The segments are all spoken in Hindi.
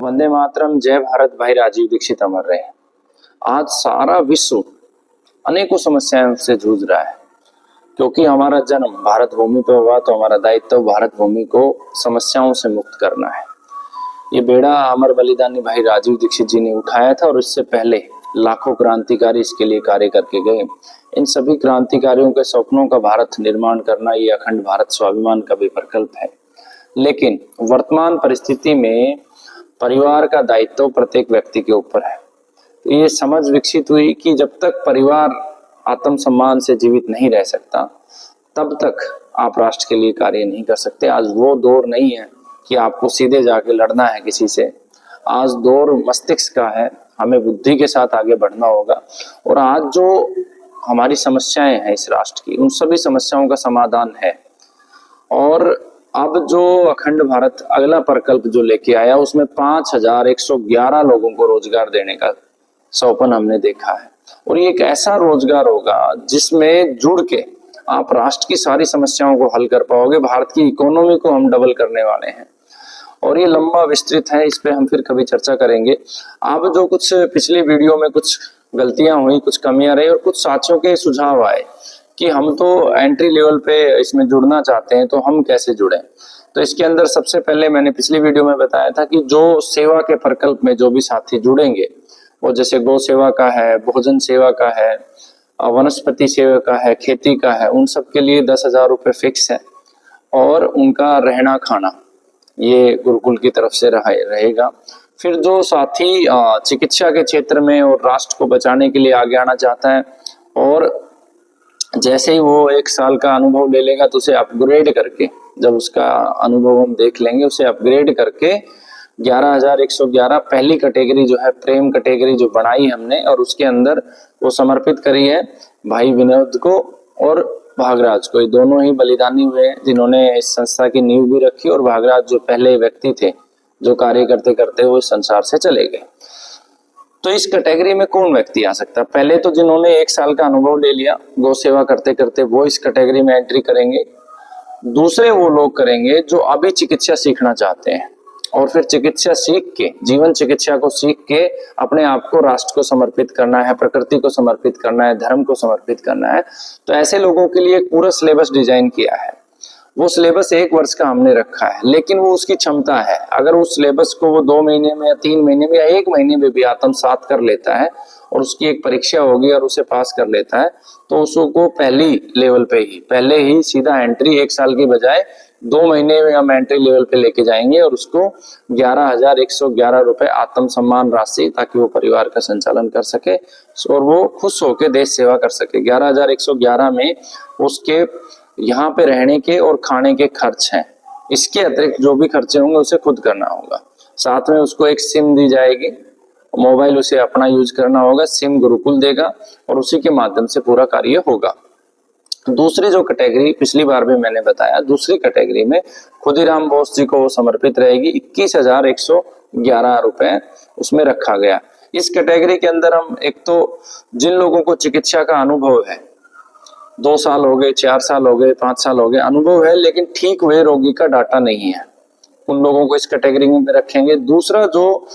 वंदे मातरम, जय भारत। भाई राजीव दीक्षित अमर रहे। आज सारा विश्व अनेकों समस्याओं से जूझ रहा है, क्योंकि हमारा जन्म भारत भूमि पर हुआ, तो हमारा दायित्व भारत भूमि को समस्याओं से मुक्त करना है। ये बेड़ा अमर बलिदानी भाई राजीव दीक्षित जी ने उठाया था, और इससे पहले लाखों क्रांतिकारी इसके लिए कार्य करके गए। इन सभी क्रांतिकारियों के सपनों का भारत निर्माण करना, ये अखंड भारत स्वाभिमान का भी प्रकल्प है। लेकिन वर्तमान परिस्थिति में परिवार का दायित्व प्रत्येक व्यक्ति के ऊपर है। तो ये समझ विकसित हुई कि जब तक परिवार आत्मसम्मान से जीवित नहीं रह सकता, तब तक आप राष्ट्र के लिए कार्य नहीं कर सकते। आज वो दौर नहीं है कि आपको सीधे जाके लड़ना है किसी से। आज दौर मस्तिष्क का है, हमें बुद्धि के साथ आगे बढ़ना होगा। और आज जो हमारी समस्याएं हैं इस राष्ट्र की, उन सभी समस्याओं का समाधान है। और अब जो अखंड भारत अगला प्रकल्प जो लेके आया, उसमें 5111 लोगों को रोजगार देने का सपन हमने देखा है। और ये एक ऐसा रोजगार होगा जिसमें जुड़ के आप राष्ट्र की सारी समस्याओं को हल कर पाओगे। भारत की इकोनॉमी को हम डबल करने वाले हैं, और ये लंबा विस्तृत है, इस पे हम फिर कभी चर्चा करेंगे। अब जो कुछ पिछली वीडियो में कुछ गलतियां हुई, कुछ कमियां रही, और कुछ साथियों के सुझाव आए कि हम तो एंट्री लेवल पे इसमें जुड़ना चाहते हैं, तो हम कैसे जुड़े। तो इसके अंदर सबसे पहले मैंने पिछली वीडियो में बताया था कि जो सेवा के प्रकल्प में जो भी साथी जुड़ेंगे, वो जैसे गौ सेवा का है, भोजन सेवा का है, वनस्पति सेवा का है, खेती का है, उन सब के लिए 10,000 रुपये फिक्स है। और उनका रहना खाना ये गुरुकुल की तरफ से रहेगा। फिर जो साथी चिकित्सा के क्षेत्र में और राष्ट्र को बचाने के लिए आगे आना चाहता है, और जैसे ही वो 1 साल का अनुभव ले लेगा, तो उसे अपग्रेड करके, जब उसका अनुभव हम देख लेंगे, उसे अपग्रेड करके 11,111 पहली कैटेगरी जो है प्रेम कैटेगरी जो बनाई हमने, और उसके अंदर वो समर्पित करी है भाई विनोद को और भागराज को। ये दोनों ही बलिदानी हुए हैं जिन्होंने इस संस्था की नींव भी रखी, और भागराज जो पहले व्यक्ति थे जो कार्य करते करते वो इस संसार से चले गए। तो इस कैटेगरी में कौन व्यक्ति आ सकता है? पहले तो जिन्होंने 1 साल का अनुभव ले लिया गौ सेवा करते करते, वो इस कैटेगरी में एंट्री करेंगे। दूसरे वो लोग करेंगे जो अभी चिकित्सा सीखना चाहते हैं, और फिर चिकित्सा सीख के, जीवन चिकित्सा को सीख के अपने आप को राष्ट्र को समर्पित करना है, प्रकृति को समर्पित करना है, धर्म को समर्पित करना है। तो ऐसे लोगों के लिए एक पूरा सिलेबस डिजाइन किया है। वो सिलेबस 1 वर्ष का हमने रखा है, लेकिन वो उसकी क्षमता है। अगर उस सिलेबस को वो 2 महीने में या 3 महीने में या 1 महीने में भी आत्मसात कर लेता है, और उसकी एक परीक्षा होगी और उसे पास कर लेता है, तो उसको पहली लेवल पे ही, पहले ही सीधा एंट्री 1 साल की बजाय 2 महीने में हम एंट्री लेवल पे लेके जाएंगे, और उसको 11,111 रुपए आत्मसम्मान राशि, ताकि वो परिवार का संचालन कर सके और वो खुश होकर देश सेवा कर सके। 11,111 में उसके यहाँ पे रहने के और खाने के खर्च हैं। इसके अतिरिक्त जो भी खर्चे होंगे उसे खुद करना होगा। साथ में उसको एक सिम दी जाएगी, मोबाइल उसे अपना यूज करना होगा, सिम गुरुकुल देगा, और उसी के माध्यम से पूरा कार्य होगा। दूसरी जो कैटेगरी पिछली बार भी मैंने बताया, दूसरी कैटेगरी में खुदीराम बोस जी को समर्पित रहेगी। 21,111 रुपए उसमें रखा गया। इस कैटेगरी के अंदर हम, एक तो जिन लोगों को चिकित्सा का अनुभव है, 2 साल हो गए, 4 साल हो गए, 5 साल हो गए, अनुभव है लेकिन ठीक हुए रोगी का डाटा नहीं है, उन लोगों को इस कैटेगरी में रखेंगे। दूसरा, जो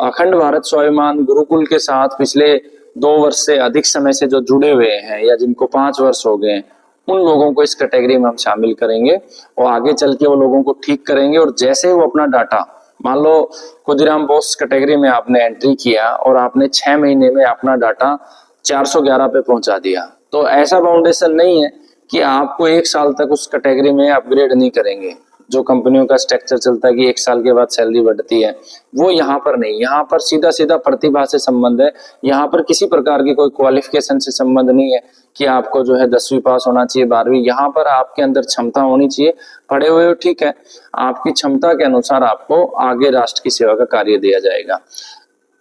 अखंड भारत स्वाभिमान गुरुकुल के साथ पिछले 2 वर्ष से अधिक समय से जो जुड़े हुए हैं, या जिनको 5 वर्ष हो गए, उन लोगों को इस कैटेगरी में हम शामिल करेंगे, और आगे चल के वो लोगों को ठीक करेंगे। और जैसे ही वो अपना डाटा, मान लो खुदीराम बोस कैटेगरी में आपने एंट्री किया और आपने 6 महीने में अपना डाटा 411 पे पहुंचा दिया, तो ऐसा फाउंडेशन नहीं है कि आपको 1 साल तक उस कैटेगरी में अपग्रेड नहीं करेंगे। जो कंपनियों का स्ट्रक्चर चलता है कि 1 साल के बाद सैलरी बढ़ती है, वो यहाँ पर नहीं। यहाँ पर सीधा सीधा प्रतिभा से संबंध है। यहाँ पर किसी प्रकार की कोई क्वालिफिकेशन से संबंध नहीं है कि आपको जो है 10वीं पास होना चाहिए, 12वीं। यहाँ पर आपके अंदर क्षमता होनी चाहिए। पढ़े हुए हो ठीक है, आपकी क्षमता के अनुसार आपको आगे राष्ट्र की सेवा का कार्य दिया जाएगा।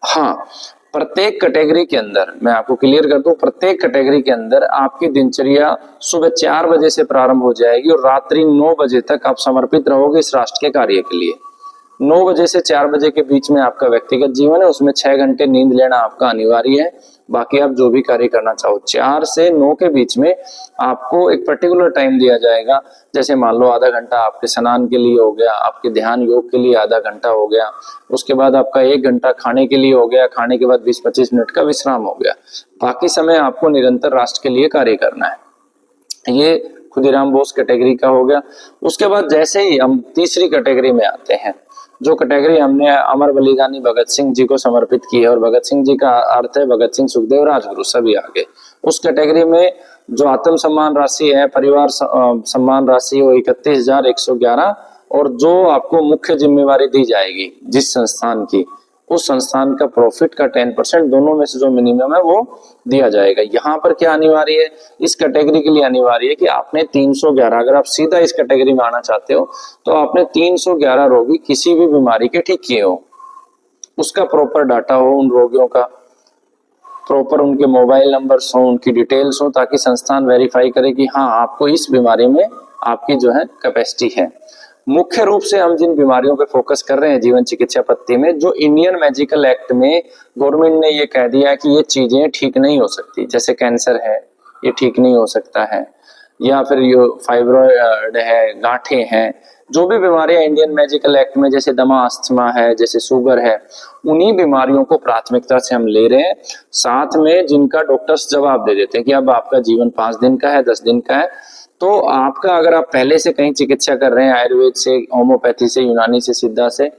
हाँ, प्रत्येक कैटेगरी के अंदर मैं आपको क्लियर कर दूं, प्रत्येक कैटेगरी के अंदर आपकी दिनचर्या सुबह 4 बजे से प्रारंभ हो जाएगी, और रात्रि 9 बजे तक आप समर्पित रहोगे इस राष्ट्र के कार्य के लिए। 9 बजे से 4 बजे के बीच में आपका व्यक्तिगत जीवन है, उसमें 6 घंटे नींद लेना आपका अनिवार्य है। बाकी आप जो भी कार्य करना चाहो, 4 से 9 के बीच में आपको एक पर्टिकुलर टाइम दिया जाएगा। जैसे मान लो आधा घंटा आपके स्नान के लिए हो गया, आपके ध्यान योग के लिए आधा घंटा हो गया, उसके बाद आपका 1 घंटा खाने के लिए हो गया, खाने के बाद 20-25 मिनट का विश्राम हो गया। बाकी समय आपको निरंतर राष्ट्र के लिए कार्य करना है। ये खुदीराम बोस कैटेगरी का हो गया। उसके बाद जैसे ही हम तीसरी कैटेगरी में आते हैं, जो कैटेगरी हमने अमर बलिदानी भगत सिंह जी को समर्पित की है, और भगत सिंह जी का अर्थ है भगत सिंह, सुखदेव, राजगुरु सभी आगे। उस कैटेगरी में जो आत्म सम्मान राशि है, परिवार सम्मान राशि, वो 31,111, और जो आपको मुख्य जिम्मेवारी दी जाएगी जिस संस्थान की, उस संस्थान का प्रॉफिट का 10% दोनों में से जो मिनिमम है वो दिया जाएगा। यहाँ पर क्या अनिवार्य है, इस कैटेगरी के लिए अनिवार्य है कि आपने 311, अगर आप सीधा इस कैटेगरी में आना चाहते हो तो आपने 311 रोगी किसी भी बीमारी के ठीक किए हो, उसका प्रॉपर डाटा हो, उन रोगियों का प्रॉपर उनके मोबाइल नंबर्स हो, उनकी डिटेल्स हो, ताकि संस्थान वेरीफाई करे कि हाँ आपको इस बीमारी में आपकी जो है कैपेसिटी है। मुख्य रूप से हम जिन बीमारियों पे फोकस कर रहे हैं जीवन चिकित्सा पद्धति में, जो इंडियन मेडिकल एक्ट में गवर्नमेंट ने ये कह दिया कि ये चीजें ठीक नहीं हो सकती, जैसे कैंसर है ये ठीक नहीं हो सकता है, या फिर ये फाइब्रॉइड है, गांठें हैं, जो भी बीमारियां इंडियन मेडिकल एक्ट में, जैसे दमा, अस्थमा है, जैसे शुगर है, उन्हीं बीमारियों को प्राथमिकता से हम ले रहे हैं। साथ में जिनका डॉक्टर्स जवाब दे देते हैं कि अब आपका जीवन 5 दिन का है, 10 दिन का है, तो आपका अगर आप पहले से कहीं चिकित्सा कर रहे हैं, आयुर्वेद से, होम्योपैथी से, यूनानी से, सिद्धा से,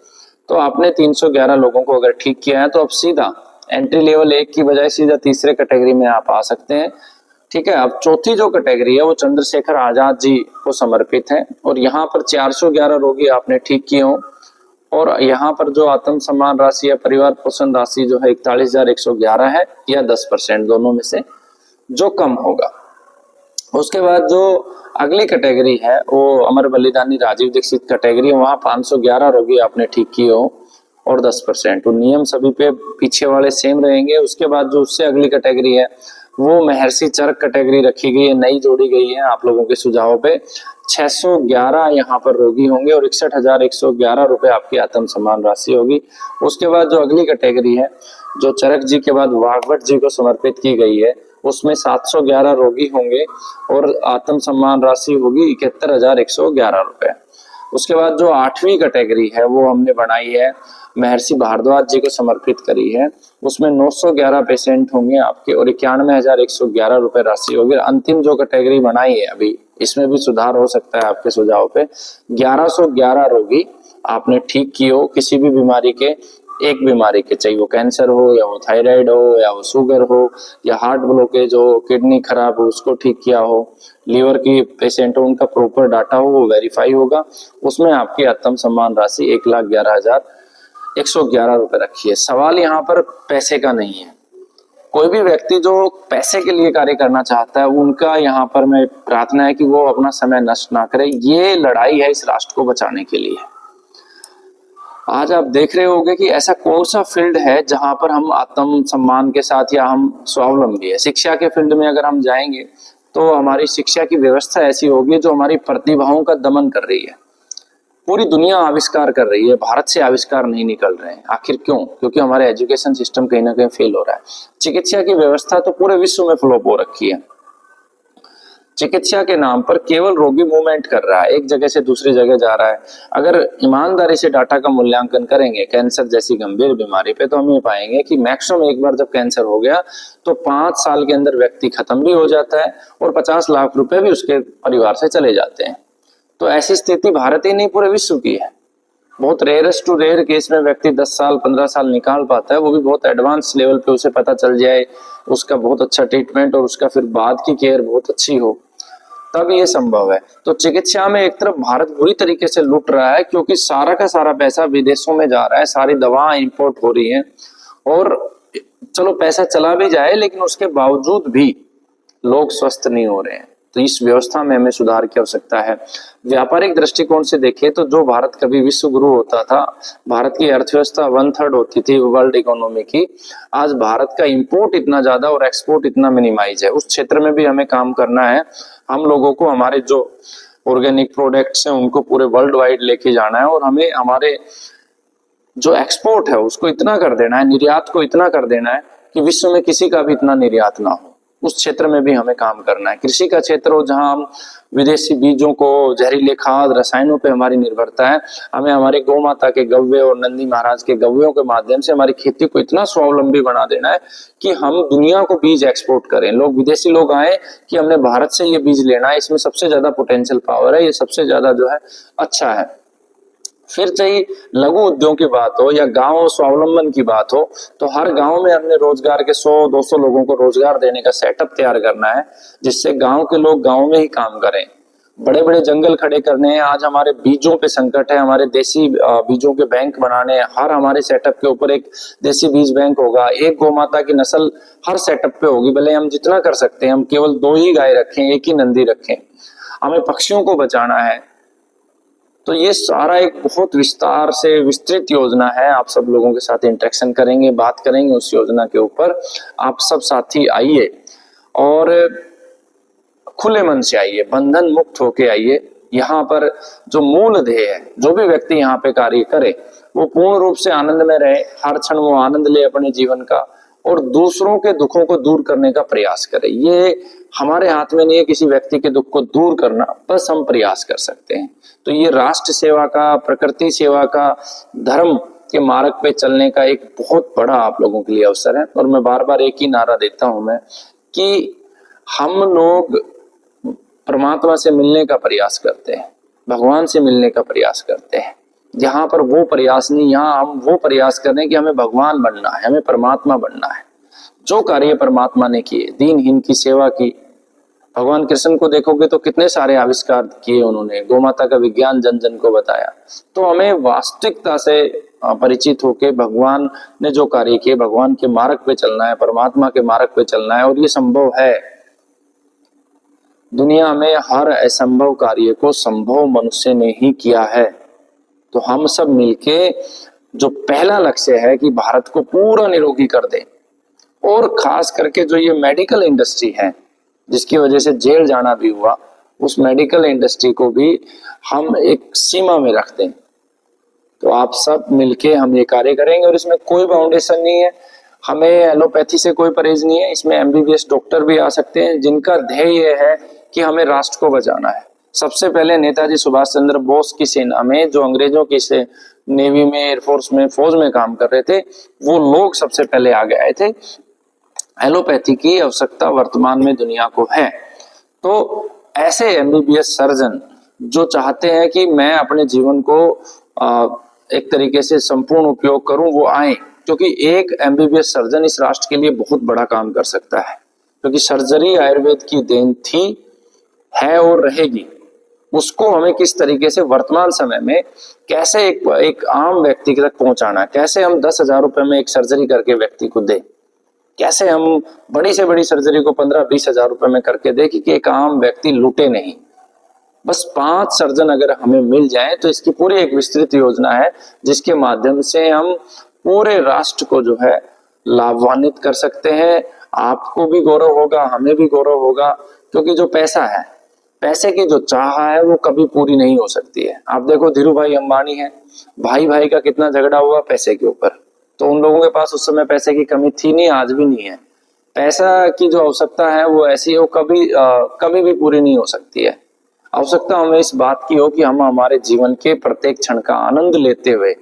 तो आपने 311 लोगों को अगर ठीक किया है तो अब सीधा एंट्री लेवल 1 की बजाय सीधा तीसरे कैटेगरी में आप आ सकते हैं। ठीक है। अब चौथी जो कैटेगरी है वो चंद्रशेखर आजाद जी को समर्पित है, और यहाँ पर 411 रोगी आपने ठीक किए हो, और यहाँ पर जो आत्म सम्मान राशि या परिवार पोषण राशि जो है 41,111 है, या 10% दोनों में से जो कम होगा। उसके बाद जो अगली कैटेगरी है वो अमर बलिदानी राजीव दीक्षित कैटेगरी, वहां 511 रोगी आपने ठीक किए हो और 10%। तो नियम सभी पे पीछे वाले सेम रहेंगे। उसके बाद जो उससे अगली कैटेगरी है वो महर्षि चरक कैटेगरी रखी गई है, नई जोड़ी गई है आप लोगों के सुझाव पे। 611 यहाँ पर रोगी होंगे और 61,111 रुपए आपकी आत्म सम्मान राशि होगी। उसके बाद जो अगली कैटेगरी है जो चरक जी के बाद वाघभट जी को समर्पित की गई है, उसमें 711 रोगी होंगे और आत्म सम्मान राशि होगी 71,111 रुपए। उसके बाद जो 8वीं कैटेगरी है वो हमने बनाई है, महर्षि भारद्वाज जी को समर्पित करी है, उसमें 911 पेशेंट होंगे आपके और 91,111 रुपए राशि होगी। अंतिम जो कैटेगरी बनाई है अभी, इसमें भी सुधार हो सकता है आपके सुझाव पे। 1111 रोगी आपने ठीक किए हो किसी भी बीमारी के, एक बीमारी के, चाहे वो कैंसर हो या वो थायराइड हो या वो शुगर हो या हार्ट ब्लॉकेज हो, किडनी खराब हो उसको ठीक किया हो, लीवर की पेशेंट हो, उनका प्रॉपर डाटा हो वो वेरीफाई होगा। उसमें आपकी आत्म सम्मान राशि 1,11,111 रुपए रखी है। सवाल यहाँ पर पैसे का नहीं है। कोई भी व्यक्ति जो पैसे के लिए कार्य करना चाहता है उनका यहाँ पर मैं प्रार्थना है कि वो अपना समय नष्ट ना करे। ये लड़ाई है इस राष्ट्र को बचाने के लिए। आज आप देख रहे होंगे कि ऐसा कौन सा फील्ड है जहां पर हम आत्म सम्मान के साथ या हम स्वावलंबी है। शिक्षा के फील्ड में अगर हम जाएंगे तो हमारी शिक्षा की व्यवस्था ऐसी होगी जो हमारी प्रतिभाओं का दमन कर रही है। पूरी दुनिया आविष्कार कर रही है, भारत से आविष्कार नहीं निकल रहे हैं। आखिर क्यों? क्योंकि हमारे एजुकेशन सिस्टम कहीं ना कहीं फेल हो रहा है। चिकित्सा की व्यवस्था तो पूरे विश्व में फ्लॉप हो रखी है। चिकित्सा के नाम पर केवल रोगी मूवमेंट कर रहा है, एक जगह से दूसरी जगह जा रहा है। अगर ईमानदारी से डाटा का मूल्यांकन करेंगे कैंसर जैसी गंभीर बीमारी पे, तो हम ये पाएंगे कि मैक्सिमम एक बार जब कैंसर हो गया तो 5 साल के अंदर व्यक्ति खत्म भी हो जाता है और 50 लाख रुपए भी उसके परिवार से चले जाते हैं। तो ऐसी स्थिति भारत ही नहीं पूरे विश्व की है। बहुत रेयरेस्ट टू रेयर केस में व्यक्ति 10 साल 15 साल निकाल पाता है, वो भी बहुत एडवांस लेवल पे उसे पता चल जाए, उसका बहुत अच्छा ट्रीटमेंट और उसका फिर बाद की केयर बहुत अच्छी हो, तब ये संभव है। तो चिकित्सा में एक तरफ भारत बुरी तरीके से लूट रहा है क्योंकि सारा का सारा पैसा विदेशों में जा रहा है, सारी दवाएं इंपोर्ट हो रही हैं, और चलो पैसा चला भी जाए लेकिन उसके बावजूद भी लोग स्वस्थ नहीं हो रहे हैं। तो इस व्यवस्था में हमें सुधार की आवश्यकता है। व्यापारिक दृष्टिकोण से देखें तो जो भारत कभी विश्व गुरु होता था, भारत की अर्थव्यवस्था 1/3 होती थी वर्ल्ड इकोनॉमी की, आज भारत का इंपोर्ट इतना ज्यादा और एक्सपोर्ट इतना मिनिमाइज है। उस क्षेत्र में भी हमें काम करना है। हम लोगों को हमारे जो ऑर्गेनिक प्रोडक्ट्स हैं उनको पूरे वर्ल्ड वाइड लेके जाना है और हमें हमारे जो एक्सपोर्ट है उसको इतना कर देना है, निर्यात को इतना कर देना है कि विश्व में किसी का भी इतना निर्यात ना हो। उस क्षेत्र में भी हमें काम करना है। कृषि का क्षेत्र हो जहां हम विदेशी बीजों को, जहरीले खाद, रसायनों पे हमारी निर्भरता है, हमें हमारे गौ माता के गव्य और नंदी महाराज के गव्यों के माध्यम से हमारी खेती को इतना स्वावलंबी बना देना है कि हम दुनिया को बीज एक्सपोर्ट करें। लोग, विदेशी लोग आए कि हमने भारत से ये बीज लेना है, इसमें सबसे ज्यादा पोटेंशियल पावर है, ये सबसे ज्यादा जो है अच्छा है। फिर चाहे लघु उद्योग की बात हो या गांव स्वावलंबन की बात हो, तो हर गांव में हमने रोजगार के 100-200 लोगों को रोजगार देने का सेटअप तैयार करना है, जिससे गांव के लोग गांव में ही काम करें। बड़े बड़े जंगल खड़े करने हैं। आज हमारे बीजों पे संकट है, हमारे देसी बीजों के बैंक बनाने हैं। हर हमारे सेटअप के ऊपर एक देसी बीज बैंक होगा, एक गौ माता की नस्ल हर सेटअप पे होगी। भले हम जितना कर सकते हैं, हम केवल 2 ही गाय रखें, 1 ही नंदी रखें। हमें पक्षियों को बचाना है। तो ये सारा एक बहुत विस्तार से विस्तृत योजना है। आप सब लोगों के साथ इंटरेक्शन करेंगे, बात करेंगे उस योजना के ऊपर। आप सब साथी आइए और खुले मन से आइए, बंधन मुक्त होके आइए। यहाँ पर जो मूल ध्येय है, जो भी व्यक्ति यहाँ पे कार्य करे वो पूर्ण रूप से आनंद में रहे, हर क्षण वो आनंद ले अपने जीवन का, और दूसरों के दुखों को दूर करने का प्रयास करे। ये हमारे हाथ में नहीं है किसी व्यक्ति के दुख को दूर करना, बस हम प्रयास कर सकते हैं। तो ये राष्ट्र सेवा का, प्रकृति सेवा का, धर्म के मार्ग पे चलने का एक बहुत बड़ा आप लोगों के लिए अवसर है। और मैं बार बार एक ही नारा देता हूं मैं कि हम लोग परमात्मा से मिलने का प्रयास करते हैं, भगवान से मिलने का प्रयास करते हैं। यहाँ पर वो प्रयास नहीं, यहाँ हम वो प्रयास कर रहे हैं कि हमें भगवान बनना है, हमें परमात्मा बनना है। जो कार्य परमात्मा ने किए, दीनहीन की सेवा की, भगवान कृष्ण को देखोगे तो कितने सारे आविष्कार किए उन्होंने, गौ माता का विज्ञान जन जन को बताया। तो हमें वास्तविकता से परिचित होके भगवान ने जो कार्य किए, भगवान के मार्ग पे चलना है, परमात्मा के मार्ग पे चलना है। और ये संभव है। दुनिया में हर असंभव कार्य को संभव मनुष्य ने ही किया है। तो हम सब मिलके जो पहला लक्ष्य है कि भारत को पूरा निरोगी कर दें, और खास करके जो ये मेडिकल इंडस्ट्री है जिसकी वजह से जेल जाना भी हुआ, उस मेडिकल इंडस्ट्री को भी हम एक सीमा में रख दें। तो आप सब मिलके हम ये कार्य करेंगे। और इसमें कोई बाउंडेशन नहीं है, हमें एलोपैथी से कोई परहेज नहीं है। इसमें MBBS डॉक्टर भी आ सकते हैं जिनका ध्येय ये है कि हमें राष्ट्र को बचाना है। सबसे पहले नेताजी सुभाष चंद्र बोस की सेना में, जो अंग्रेजों की से नेवी में, एयरफोर्स में, फौज में काम कर रहे थे, वो लोग सबसे पहले आगे आए थे। एलोपैथी की आवश्यकता वर्तमान में दुनिया को है। तो ऐसे MBBS सर्जन जो चाहते हैं कि मैं अपने जीवन को एक तरीके से संपूर्ण उपयोग करूं, वो आए। क्योंकि एक MBBS सर्जन इस राष्ट्र के लिए बहुत बड़ा काम कर सकता है। क्योंकि सर्जरी आयुर्वेद की देन थी, है और रहेगी। उसको हमें किस तरीके से वर्तमान समय में कैसे एक आम व्यक्ति तक पहुंचाना है, कैसे हम 10,000 रुपए में एक सर्जरी करके व्यक्ति को दे, कैसे हम बड़ी से बड़ी सर्जरी को 15-20 हजार रुपए में करके दे कि एक आम व्यक्ति लूटे नहीं। बस 5 सर्जन अगर हमें मिल जाए तो इसकी पूरी एक विस्तृत योजना है, जिसके माध्यम से हम पूरे राष्ट्र को जो है लाभान्वित कर सकते हैं। आपको भी गौरव होगा, हमें भी गौरव होगा। क्योंकि जो पैसा है, पैसे की जो चाह है वो कभी पूरी नहीं हो सकती है। आप देखो धीरू भाई अंबानी है, भाई भाई का कितना झगड़ा हुआ पैसे के ऊपर। तो उन लोगों के पास उस समय पैसे की कमी थी नहीं, आज भी नहीं है। पैसा की जो आवश्यकता है वो ऐसी है, वो कभी भी पूरी नहीं हो सकती है। आवश्यकता हमें इस बात की हो कि हम हमारे जीवन के प्रत्येक क्षण का आनंद लेते हुए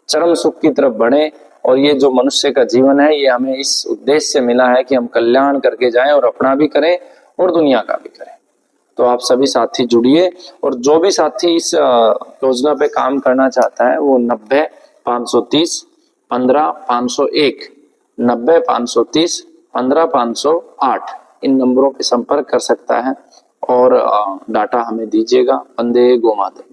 चरम सुख की तरफ बढ़े। और ये जो मनुष्य का जीवन है, ये हमें इस उद्देश्य से मिला है कि हम कल्याण करके जाएं, और अपना भी करें और दुनिया का भी करें। तो आप सभी साथी जुड़िए। और जो भी साथी इस योजना पे काम करना चाहता है वो 90-530 15-501, 90-530 15-508 इन नंबरों पे संपर्क कर सकता है और डाटा हमें दीजिएगा। वंदे गौ मातरम।